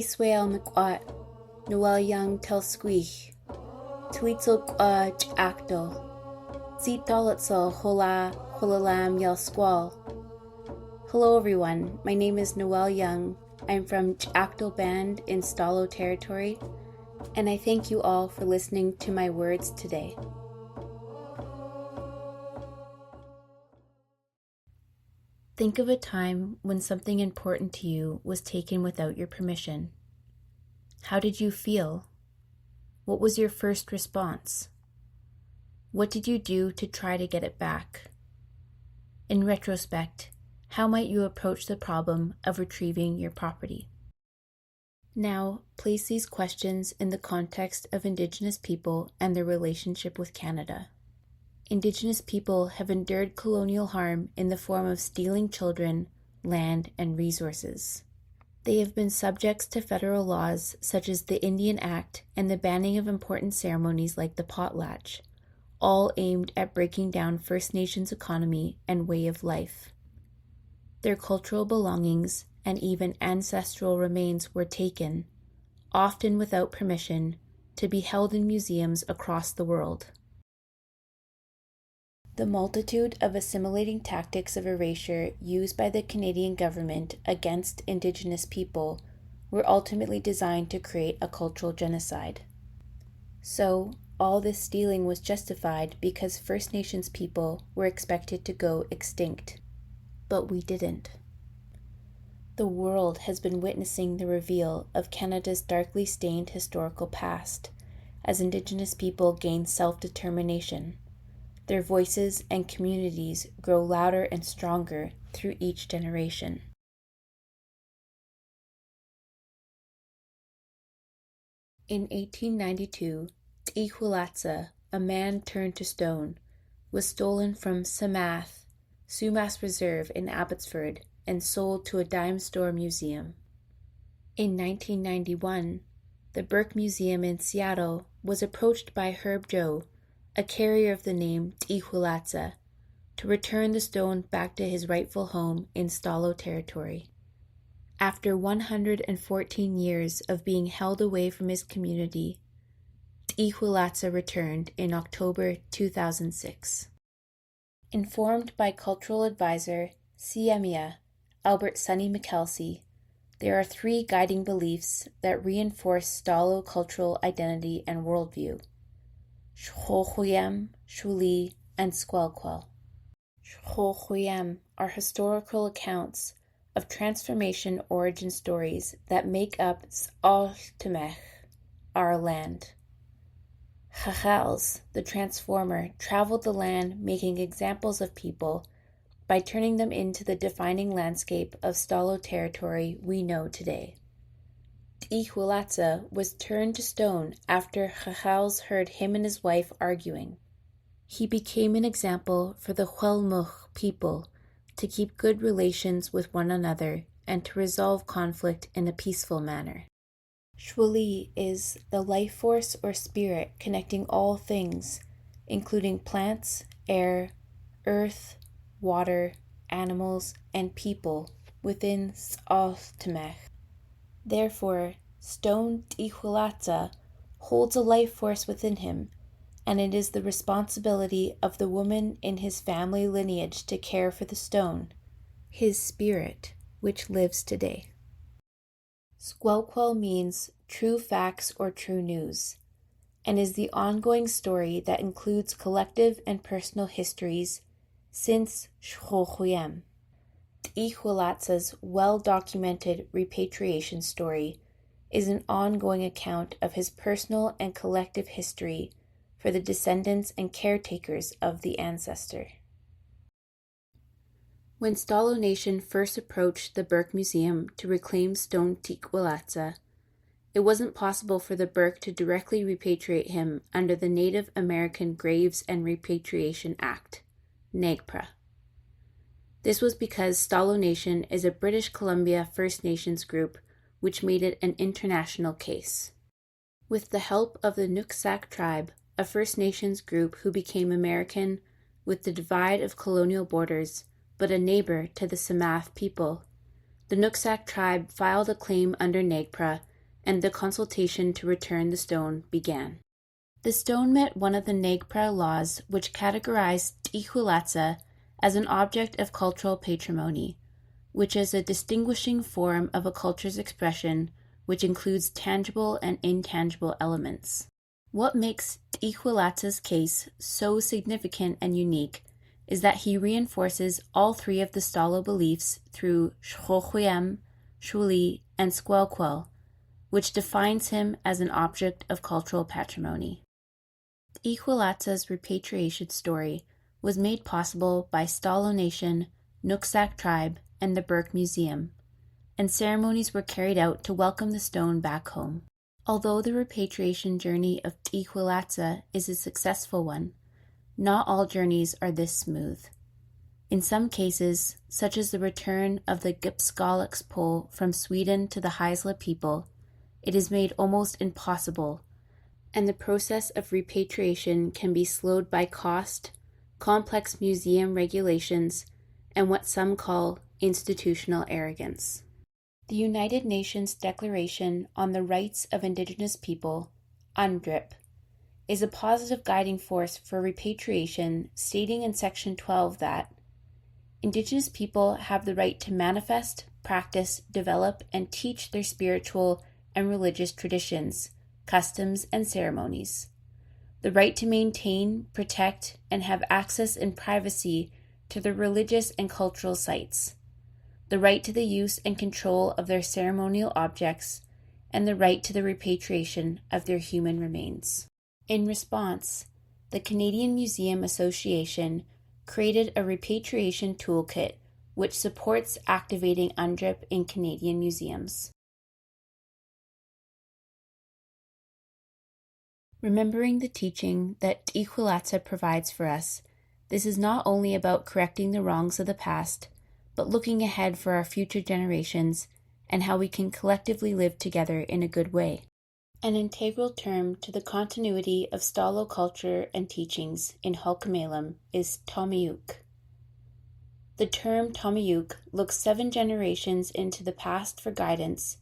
sqwelqwe, Noel Young tel squeech, tweetselqwe actal, ltset hola holalam yel squall. Hello everyone, my name is Noel Young. I'm from Actal Band in Stalo territory, and I thank you all for listening to my words today. Think of a time when something important to you was taken without your permission. How did you feel? What was your first response? What did you do to try to get it back? In retrospect, how might you approach the problem of retrieving your property? Now, place these questions in the context of Indigenous people and their relationship with Canada. Indigenous people have endured colonial harm in the form of stealing children, land, and resources. They have been subjects to federal laws such as the Indian Act and the banning of important ceremonies like the potlatch, all aimed at breaking down First Nations economy and way of life. Their cultural belongings and even ancestral remains were taken, often without permission, to be held in museums across the world. The multitude of assimilating tactics of erasure used by the Canadian government against Indigenous people were ultimately designed to create a cultural genocide. So, all this stealing was justified because First Nations people were expected to go extinct. But we didn't. The world has been witnessing the reveal of Canada's darkly stained historical past as Indigenous people gain self-determination. Their voices and communities grow louder and stronger through each generation. In 1892, sqwelqwe, a man turned to stone, was stolen from Sumas Reserve in Abbotsford and sold to a dime store museum. In 1991, the Burke Museum in Seattle was approached by Herb Joe, a carrier of the name sqwelqwe, to return the stone back to his rightful home in Stalo territory. After 114 years of being held away from his community, sqwelqwe returned in October 2006. Informed by cultural advisor CMEA Albert Sonny McKelsey, there are three guiding beliefs that reinforce Stalo cultural identity and worldview: sqwelqwe, shuli, and sqwelqwe. Sqwelqwe are historical accounts of transformation origin stories that make up sqwelqwe, our land. Chelcha, the transformer, traveled the land making examples of people by turning them into the defining landscape of Stalo territory we know today. sqwelqwe was turned to stone after Chelcha heard him and his wife arguing. He became an example for the Huelmuch people to keep good relations with one another and to resolve conflict in a peaceful manner. Shuli is the life force or spirit connecting all things, including plants, air, earth, water, animals, and people within sqwelqwe. Therefore, stone sqwelqwe holds a life force within him, and it is the responsibility of the woman in his family lineage to care for the stone, his spirit, which lives today. Sqwelqwe means true facts or true news, and is the ongoing story that includes collective and personal histories since sqwelqwe. sqwelqwe's well-documented repatriation story is an ongoing account of his personal and collective history for the descendants and caretakers of the ancestor. When Stalo Nation first approached the Burke Museum to reclaim stone sqwelqwe, it wasn't possible for the Burke to directly repatriate him under the Native American Graves and Repatriation Act, NAGPRA. This was because Stalo Nation is a British Columbia First Nations group, which made it an international case. With the help of the Nuksak tribe, a First Nations group who became American with the divide of colonial borders, but a neighbor to the Samath people, The Nuksak tribe filed a claim under NAGPRA, and the consultation to return the stone began. The stone met one of the NAGPRA laws which categorized sqwelqwe as an object of cultural patrimony, which is a distinguishing form of a culture's expression which includes tangible and intangible elements. What makes sqwelqwe's case so significant and unique is that he reinforces all three of the Stalo beliefs through sqwelqwe, sqweli, and sqwelqwe, which defines him as an object of cultural patrimony. sqwelqwe's repatriation story was made possible by Stalo Nation, Nuksak Tribe, and the Burke Museum, and ceremonies were carried out to welcome the stone back home. Although the repatriation journey of sqwelqwe is a successful one, not all journeys are this smooth. In some cases, such as the return of the sqwelqwe from Sweden to the Haisla people, it is made almost impossible, and the process of repatriation can be slowed by cost, complex museum regulations, and what some call institutional arrogance. The United Nations Declaration on the Rights of Indigenous People, UNDRIP, is a positive guiding force for repatriation, stating in Section 12 that Indigenous people have the right to manifest, practice, develop, and teach their spiritual and religious traditions, customs, and ceremonies, the right to maintain, protect, and have access in privacy to their religious and cultural sites, the right to the use and control of their ceremonial objects, and the right to the repatriation of their human remains. In response, the Canadian Museum Association created a repatriation toolkit which supports activating UNDRIP in Canadian museums. Remembering the teaching that sqwelqwe provides for us, this is not only about correcting the wrongs of the past, but looking ahead for our future generations and how we can collectively live together in a good way. An integral term to the continuity of Stalo culture and teachings in Hulkamelam is Tomiyuk. The term Tomiyuk looks 7 generations into the past for guidance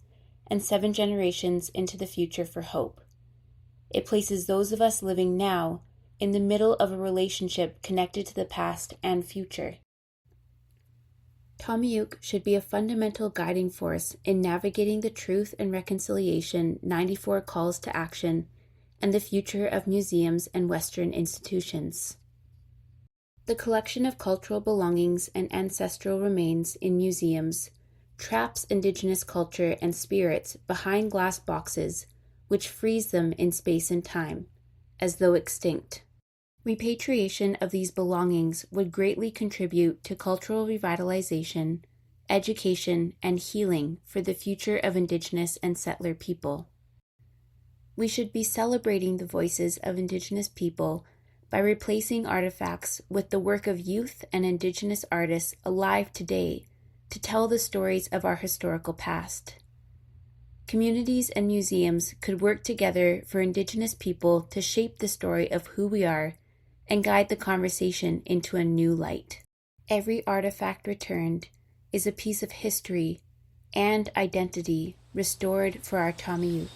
and 7 generations into the future for hope. It places those of us living now in the middle of a relationship connected to the past and future. Tomiyuk should be a fundamental guiding force in navigating the Truth and Reconciliation 94 calls to action and the future of museums and Western institutions. The collection of cultural belongings and ancestral remains in museums traps Indigenous culture and spirits behind glass boxes, which freeze them in space and time, as though extinct. Repatriation of these belongings would greatly contribute to cultural revitalization, education, and healing for the future of Indigenous and settler people. We should be celebrating the voices of Indigenous people by replacing artifacts with the work of youth and Indigenous artists alive today to tell the stories of our historical past. Communities and museums could work together for Indigenous people to shape the story of who we are and guide the conversation into a new light. Every artifact returned is a piece of history and identity restored for our Tomiyuk.